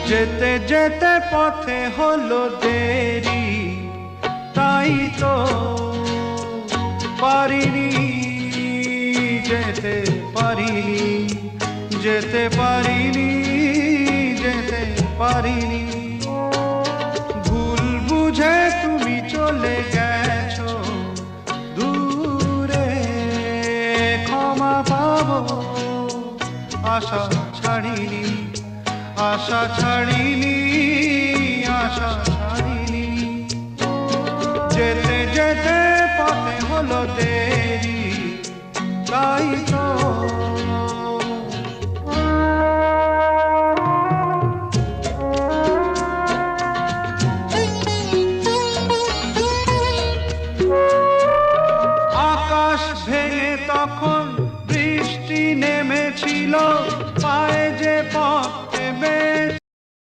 যেতে যেতে পথে হলো দেরি, তাই তো পারিনি, যেতে পারিনি, যেতে পারিনি, যেতে পারিনি। ভুল বুঝে তুমি চলে গেছো দূরে, ক্ষমা পাবো আশা ছাড়িনি, আশা ছাড়িনি, আশা ছাড়িনি। যেতে যেতে পথে হলো দেরি, তাই তো